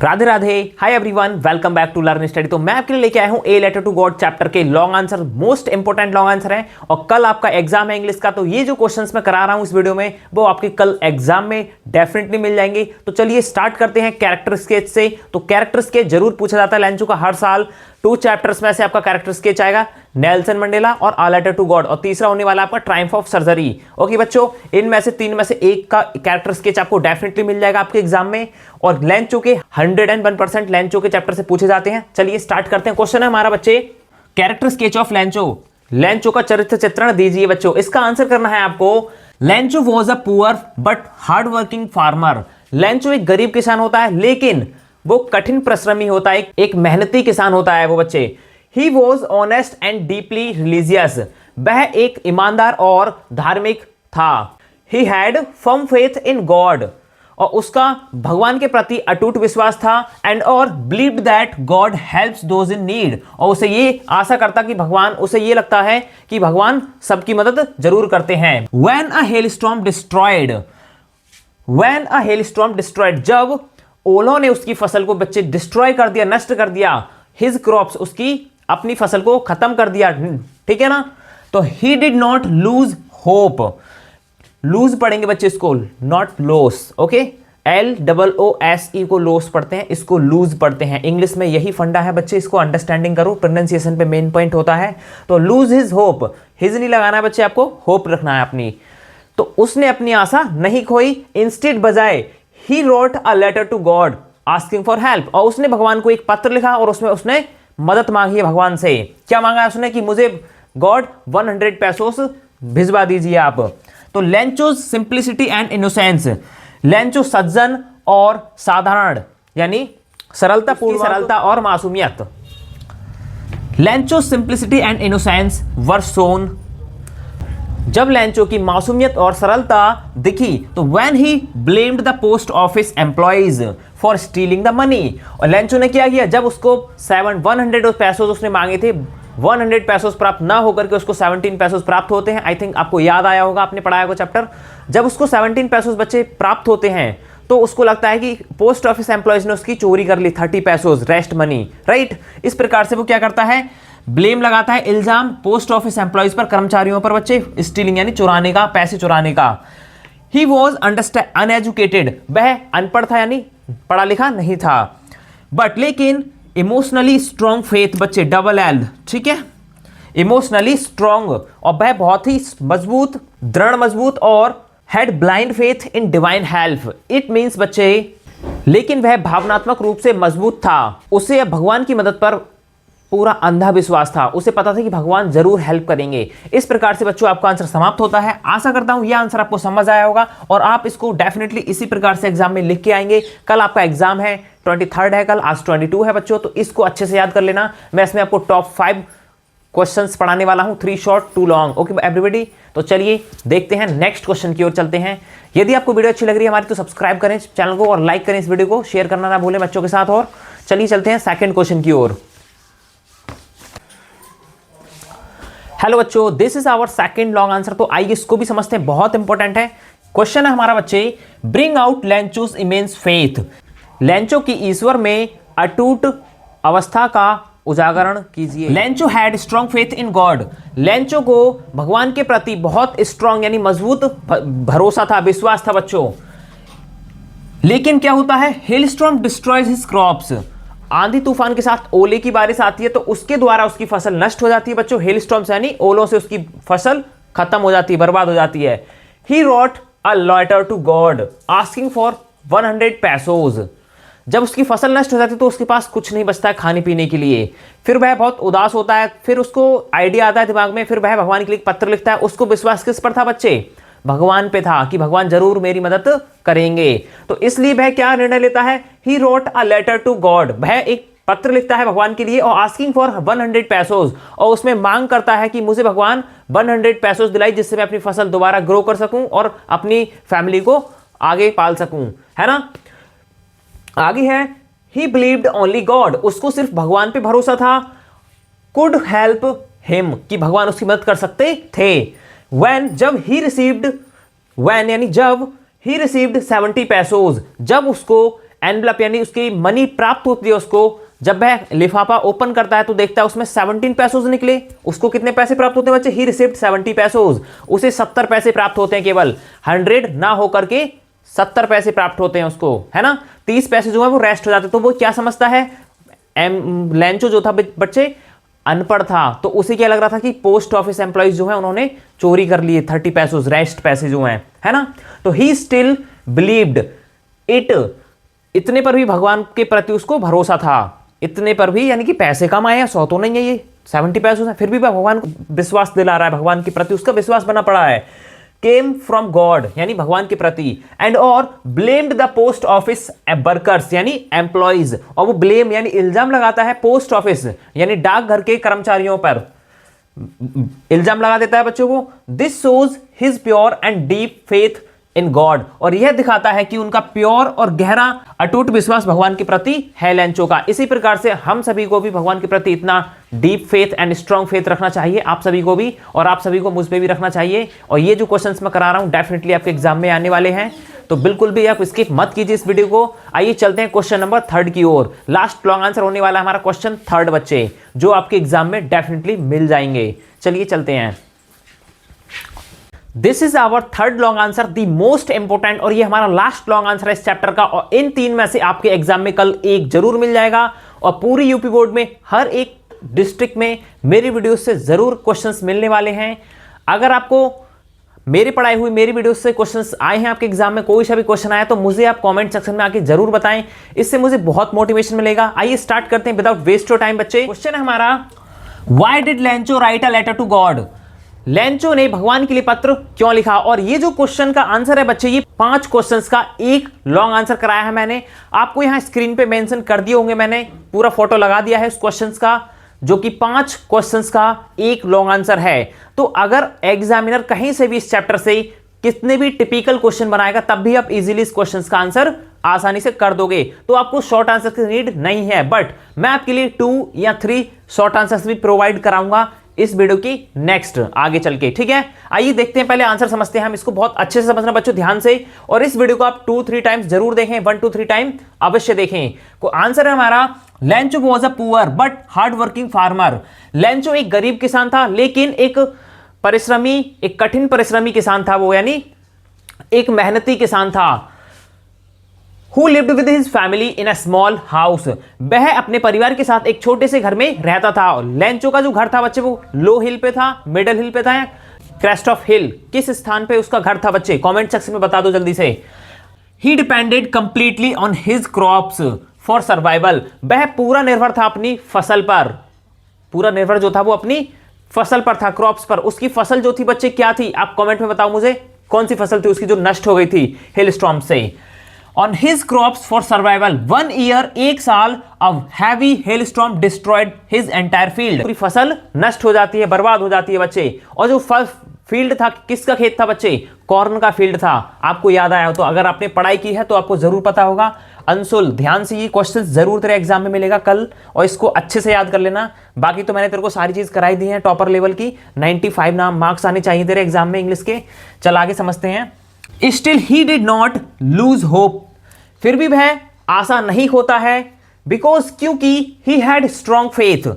Radhe Radhe, hi everyone, welcome back to learn study. तो मैं आपके लिए लेके आया हूं A letter to God chapter के long answer, most important long answer है। और कल आपका एग्जाम है इंग्लिश का, तो ये जो क्वेश्चंस मैं करा रहा हूं इस वीडियो में वो आपके कल एग्जाम में डेफिनेटली मिल जाएंगे। तो चलिए स्टार्ट करते हैं कैरेक्टर स्केच से। तो कैरेक्टर स्केच जरूर पूछा जाता है लेंचो का हर साल। 2 चैप्टर्स में से आपका कैरेक्टर स्केच आएगा, नेल्सन मंडेला और आ लेटर टू गॉड, और तीसरा होने वाला आपका ट्रायम्फ ऑफ सर्जरी। ओके बच्चों, इनमें से 3 में से एक का कैरेक्टर स्केच आपको डेफिनेटली मिल जाएगा आपके एग्जाम में। और लेंचो के 101% लेंचो के चैप्टर से पूछे जाते हैं। चलिए स्टार्ट करते हैं। क्वेश्चन है हमारा बच्चे, character sketch of Lencho. Lencho का चरित्र चित्रण दीजिए बच्चों। इसका आंसर करना है आपको। Lencho was a poor but hard working farmer. Lencho एक गरीब किसान होता है लेकिन वो कठिन परिश्रमी होता है, एक मेहनती किसान होता है वो बच्चे। He was honest and deeply religious. वह एक ईमानदार और धार्मिक था। He had firm faith in God, और उसका भगवान के प्रति अटूट विश्वास था। एंड और believed that God helps those in need, और उसे ये आशा करता कि भगवान, उसे ये लगता है कि भगवान सबकी मदद जरूर करते हैं। When a hailstorm destroyed, when a hailstorm destroyed, जब ओलों ने उसकी फसल को बच्चे डिस्ट्रॉय कर दिया, नष्ट कर दिया। हिज क्रॉप्स, उसकी अपनी फसल को खत्म कर दिया, ठीक है ना। तो he did not lose hope. Lose पढ़ेंगे बच्चे इसको, नॉट लॉस। ओके, LOOSE को लॉस पढ़ते हैं, इसको लूज पढ़ते हैं। इंग्लिश में यही फंडा है बच्चे, इसको अंडरस्टैंडिंग करो, प्रोनाउंसिएशन पे मेन पॉइंट होता है। तो लूज हिज होप, हिज नहीं लगाना है बच्चे, आपको होप रखना है अपनी। तो उसने अपनी आशा नहीं खोई, इंस्टेड बजाय he wrote a letter to God asking for help, और उसने भगवान को एक पत्र लिखा और उसमें उसने मदद मांगी है भगवान से। क्या मांगा है उसने कि मुझे गॉड 100 पैसोस भिजवा दीजिए आप। तो Lencho's simplicity and innocence, Lencho सज्जन और साधारण यानी सरलता, पूर्ण सरलता और मासूमियत। Lencho simplicity and innocence were shown, जब लेंचो की मासूमियत और सरलता दिखी तो when he blamed the post office employees for stealing the money. और लेंचो ने क्या किया, जब उसको 100 पैसों उसने मांगे थे, 100 पैसों प्राप्त ना होकर के उसको 17 पैसों प्राप्त होते हैं। आई थिंक आपको याद आया होगा, आपने पढ़ाया होगा चैप्टर। जब उसको 17 पैसों बच्चे प्राप्त होते हैं तो उसको लगता है कि पोस्ट ऑफिस एम्प्लॉइज ने उसकी चोरी कर ली 30 पैसों रेस्ट मनी, राइट। इस प्रकार से वो क्या करता है, ब्लेम लगाता है, इल्जाम पोस्ट ऑफिस एम्प्लॉइज पर, कर्मचारियों पर बच्चे, स्टीलिंग यानी चुराने का, पैसे चुराने का। ही वॉज अनएजुकेटेड, वह अनपढ़ था यानी पढ़ा लिखा नहीं था। बट लेकिन इमोशनली स्ट्रॉन्ग फेथ बच्चे, डबल एल, ठीक है, इमोशनली स्ट्रॉन्ग, और वह बहुत ही मजबूत, दृढ़ मजबूत, और had blind faith in divine help. It means बच्चे, लेकिन वह भावनात्मक रूप से मजबूत था, उसे भगवान की मदद पर पूरा अंधा विश्वास था, उसे पता था कि भगवान जरूर हेल्प करेंगे। इस प्रकार से बच्चों आपका आंसर समाप्त होता है। आशा करता हूं यह आंसर आपको समझ आया होगा और आप इसको डेफिनेटली इसी प्रकार से एग्जाम में लिख के आएंगे। कल आपका एग्जाम है, 23 है कल, आज 22 है बच्चों, तो इसको अच्छे से याद कर लेना। मैं इसमें आपको टॉप 5 क्वेश्चंस पढ़ाने वाला हूं, 3 शॉर्ट 2 लॉन्ग। ओके एवरीबॉडी, तो चलिए देखते हैं नेक्स्ट क्वेश्चन की ओर चलते हैं। यदि आपको वीडियो अच्छी लग रही है हमारी तो सब्सक्राइब करें चैनल को और लाइक करें इस वीडियो को, शेयर करना ना भूलें बच्चों के साथ। और चलिए चलते हैं सेकंड क्वेश्चन की ओर। हेलो बच्चों, this is our second long answer. तो आइए इसको भी समझते हैं, बहुत इंपॉर्टेंट है। क्वेश्चन है हमारा बच्चे, bring out Lencho's immense faith. Lencho की ईश्वर में अटूट अवस्था का उजागरण कीजिए। Lencho had strong faith in God. Lencho को भगवान के प्रति बहुत स्ट्रॉन्ग यानी मजबूत भरोसा था, विश्वास था बच्चों। लेकिन क्या होता है, हेलस्टॉर्म डिस्ट्रॉयज हिज क्रॉप्स। आंधी तूफान के साथ ओले की बारिश आती है तो उसके द्वारा उसकी फसल नष्ट हो जाती है बच्चों। हेलस्टॉर्म से यानी ओलों से उसकी फसल खत्म हो जाती है, बर्बाद हो जाती है। He wrote a letter to God asking for 100 pesos. जब उसकी फसल नष्ट हो जाती है तो उसके पास कुछ नहीं बचता है खाने पीने के लिए। फिर वह बहुत उदास होता है, फिर उसको आइडिया आता है दिमाग में, फिर वह भगवान के लिए पत्र लिखता है। उसको विश्वास किस पर था बच्चे, भगवान पे था कि भगवान जरूर मेरी मदद करेंगे। तो इसलिए वह क्या निर्णय लेता है, he wrote a letter to God, वह एक पत्र लिखता है भगवान के लिए, और आस्किंग फॉर 100 पैसोज, और उसमें मांग करता है कि मुझे भगवान 100 पैसोज दिलाई जिससे मैं अपनी फसल दोबारा ग्रो कर सकूं और अपनी फैमिली को आगे पाल सकूं, है ना। आगे है, ही बिलीव्ड ओनली गॉड, उसको सिर्फ भगवान पे भरोसा था। कुड हेल्प हिम, कि भगवान उसकी मदद कर सकते थे। व्हेन, जब ही रिसीव्ड, व्हेन यानी जब ही रिसीव्ड 70 पैसोज, जब उसको एनवलप यानी उसकी मनी प्राप्त होती है उसको, जब वह लिफाफा ओपन करता है तो देखता है उसमें 17 पैसों निकले। उसको कितने पैसे प्राप्त होते हैं बच्चे? ही रिसीव्ड 70 पैसों। उसे 70 पैसे प्राप्त होते हैं, केवल 100 ना होकर के 70 पैसे प्राप्त होते हैं उसको, है ना। 30 पैसे जो है वो रेस्ट हो जाते हैं। तो वो क्या समझता है, लेंचो जो था बच्चे अनपढ़ था, तो उसे क्या लग रहा था कि पोस्ट ऑफिस एम्प्लॉइज जो है उन्होंने चोरी कर लिए 30 पैसों, रेस्ट पैसे जो हैं, है ना। तो ही स्टिल बिलीव्ड इट, इतने पर भी भगवान के प्रति उसको भरोसा था। इतने पर भी यानी कि पैसे कम आए हैं, 100 तो नहीं है, ये 70 पैसों से, फिर भी भगवान को विश्वास दिला रहा है, भगवान के प्रति उसका विश्वास बना पड़ा है। केम फ्रॉम गॉड यानी भगवान के प्रति, एंड और blamed the post office workers यानी एम्प्लॉइज, और वो ब्लेम यानी इल्जाम लगाता है पोस्ट ऑफिस यानी डाकघर के कर्मचारियों पर, इल्जाम लगा देता है बच्चों को। This shows his pure and deep faith in God, और यह दिखाता है कि उनका प्योर और गहरा अटूट विश्वास भगवान के प्रति है लेंचो का। इसी प्रकार से हम सभी को भी भगवान के प्रति इतना deep faith and strong faith रखना चाहिए, आप सभी को भी, और आप सभी को मुझ पे भी रखना चाहिए। और ये जो क्वेश्चंस मैं करा रहा हूं डेफिनेटली आपके एग्जाम में आने वाले हैं, तो बिल्कुल भी आप स्किप मत कीजिए इस वीडियो को। आइए चलते हैं क्वेश्चन नंबर 3 की ओर। लास्ट लॉन्ग आंसर होने वाला है हमारा क्वेश्चन 3 बच्चे, जो आपके एग्जाम में डेफिनेटली मिल जाएंगे। चलिए चलते हैं। This is our 3rd long answer, the most important, और ये हमारा लास्ट लॉन्ग आंसर है इस चैप्टर का। और इन 3 में से आपके एग्जाम में कल एक जरूर मिल जाएगा, और पूरी यूपी बोर्ड में हर एक डिस्ट्रिक्ट में मेरी वीडियो से जरूर क्वेश्चंस मिलने वाले हैं। अगर आपको मेरी पढ़ाई हुई मेरी वीडियो से क्वेश्चंस आए हैं आपके एग्जाम में, कोई सा भी क्वेश्चन आया तो मुझे आप कमेंट सेक्शन में आके जरूर बताएं, इससे मुझे बहुत मोटिवेशन मिलेगा। आइए स्टार्ट करते हैं विदाउट वेस्ट योर टाइम बच्चे। क्वेश्चन है हमारा, why did Lencho write a letter to God? Lencho ने भगवान के लिए पत्र क्यों लिखा? और ये जो क्वेश्चन का आंसर है बच्चे, ये 5 क्वेश्चंस का एक लॉन्ग आंसर कराया है मैंने, आपको यहां स्क्रीन पे मेंशन कर दिए होंगे, मैंने पूरा फोटो लगा दिया है उस क्वेश्चंस का, जो कि 5 क्वेश्चंस का एक लॉन्ग आंसर है। तो अगर एग्जामिनर कहीं से भी इस चैप्टर से कितने भी टिपिकल क्वेश्चन बनाएगा, तब भी आप इजीली इस क्वेश्चंस का आंसर आसानी से कर दोगे। तो आपको शॉर्ट आंसर की नीड नहीं है, बट मैं आपके लिए 2 या 3 शॉर्ट आंसर्स भी प्रोवाइड कराऊंगा इस वीडियो की नेक्स्ट आगे चल के, ठीक है। आइए देखते हैं, पहले आंसर समझते हैं हम इसको। बहुत अच्छे से समझना बच्चों, ध्यान से, और इस वीडियो को आप 2-3 टाइम्स जरूर देखें, 1-2-3 टाइम अवश्य देखें। को आंसर है हमारा, Lencho was a poor but hard working farmer. Lencho एक गरीब किसान था, लेकिन एक परिश्रमी, एक कठिन परिश्रमी किसान था वो, यानी एक मेहनती किसान था। Who lived with his family in a small house? वह अपने परिवार के साथ एक छोटे से घर में रहता था। लेंचो का जो घर था बच्चे, वो लो हिल पे था, मिडल हिल पे था, या क्रेस्ट ऑफ हिल, किस स्थान पे उसका घर था बच्चे? कमेंट सेक्शन में बता दो जल्दी से। He depended completely on his crops for survival. वह पूरा निर्भर था अपनी फसल पर, पूरा निर्भर जो था वो अपनी फसल पर था, क्रॉप्स पर। उसकी फसल जो थी बच्चे क्या थी? आप कमेंट में बताओ मुझे, कौन सी फसल थी उसकी जो नष्ट हो गई थी हिल स्टॉर्म से। On his crops for survival, 1 year, 1 साल, of heavy hailstorm destroyed his entire field. पूरी फसल नष्ट हो जाती है, बर्बाद हो जाती है बच्चे। और जो फील्ड था, किसका खेत था बच्चे? कॉर्न का फील्ड था। आपको याद आया हो तो, अगर आपने पढ़ाई की है तो आपको जरूर पता होगा। अंशुल, ध्यान से ये क्वेश्चन जरूर तेरे एग्जाम में मिलेगा कल, और इसको अच्छे से याद कर लेना। बाकी तो मैंने तेरे को सारी चीज कराई दी है टॉपर लेवल की, 95 नाम मार्क्स आने चाहिए तेरे एग्जाम में इंग्लिश के। चल आगे समझते हैं। Still he did not lose hope. फिर भी वह आशा नहीं खोता है, बिकॉज क्योंकि he had strong faith.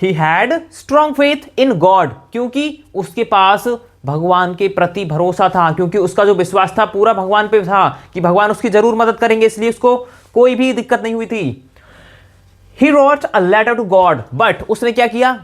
He had strong faith in God. क्योंकि उसके पास भगवान के प्रति भरोसा था, क्योंकि उसका जो विश्वास था पूरा भगवान पे था कि भगवान उसकी जरूर मदद करेंगे, इसलिए उसको कोई भी दिक्कत नहीं हुई थी। He wrote a letter to God. But उसने क्या किया?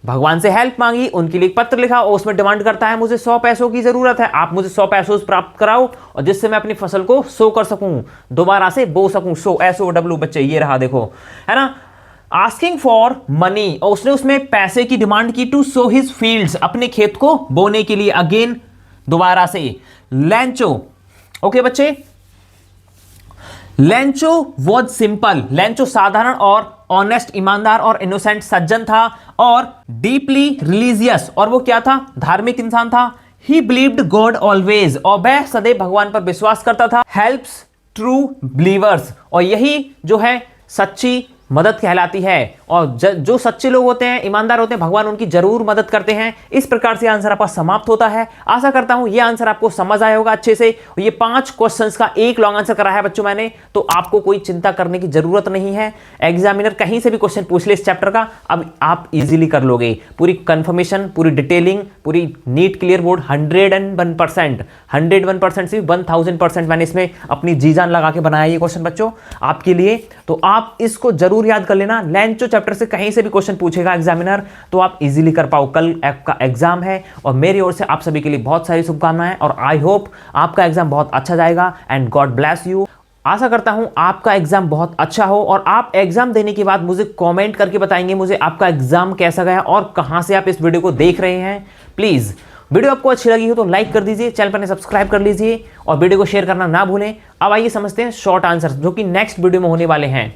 भगवान से हेल्प मांगी, उनके लिए पत्र लिखा, और उसमें डिमांड करता है मुझे 100 पैसों की जरूरत है, आप मुझे 100 पैसों प्राप्त कराओ, और जिससे मैं अपनी फसल को सो कर सकूं, दोबारा से बो सकूं। सो SOW बच्चे, ये रहा देखो, है ना। आस्किंग फॉर मनी, और उसने उसमें पैसे की डिमांड की, टू सो हिज फील्ड्स, अपने खेत को बोने के लिए, अगेन दोबारा से। लेंचो, ओके बच्चे, लेंचो वॉज सिंपल, लेंचो साधारण और ऑनेस्ट, ईमानदार और इनोसेंट सज्जन था, और डीपली रिलीजियस, और वो क्या था? धार्मिक इंसान था। ही बिलीव्ड गॉड ऑलवेज, और वह सदैव भगवान पर विश्वास करता था। हेल्प्स ट्रू बिलीवर्स, और यही जो है सच्ची मदद कहलाती है। और जो सच्चे लोग होते हैं, ईमानदार होते हैं, भगवान उनकी जरूर मदद करते हैं। इस प्रकार से आंसर आपका समाप्त होता है। आशा करता हूं ये आंसर आपको समझ आया होगा अच्छे से। ये 5 क्वेश्चंस का एक लॉन्ग आंसर करा है बच्चों मैंने, तो आपको कोई चिंता करने की जरूरत नहीं है। एग्जामिनर कहीं से भी क्वेश्चन पूछ ले इस चैप्टर का, अब आप इजीली कर लोगे। पूरी कंफर्मेशन, पूरी डिटेलिंग, पूरी नीट क्लियर बोर्ड 101%, 101% से 1000% मैंने इसमें अपनी जी जान लगा के बनाया ये क्वेश्चन बच्चों आपके लिए। तो आप इसको जरूर याद कर लेना। लेंचो चैप्टर से कहीं से भी क्वेश्चन पूछेगा एग्जामिनर तो आप इजीली कर पाओ। कल आपका एग्जाम है और मेरी ओर से आप सभी के लिए बहुत सारी शुभकामनाएं, और आई होप आपका एग्जाम बहुत अच्छा जाएगा। And God bless you. आशा करता हूं आपका एग्जाम बहुत अच्छा हो, और आप एग्जाम देने के बाद मुझे कमेंट करके बताएंगे मुझे आपका एग्जाम कैसा गया और कहां से आप इस वीडियो को देख रहे हैं। प्लीज वीडियो आपको अच्छी लगी हो तो लाइक कर दीजिए, चैनल पर सब्सक्राइब कर लीजिए और वीडियो को शेयर करना ना भूलें। अब आइए समझते हैं शॉर्ट आंसर जो कि नेक्स्ट वीडियो में होने वाले हैं।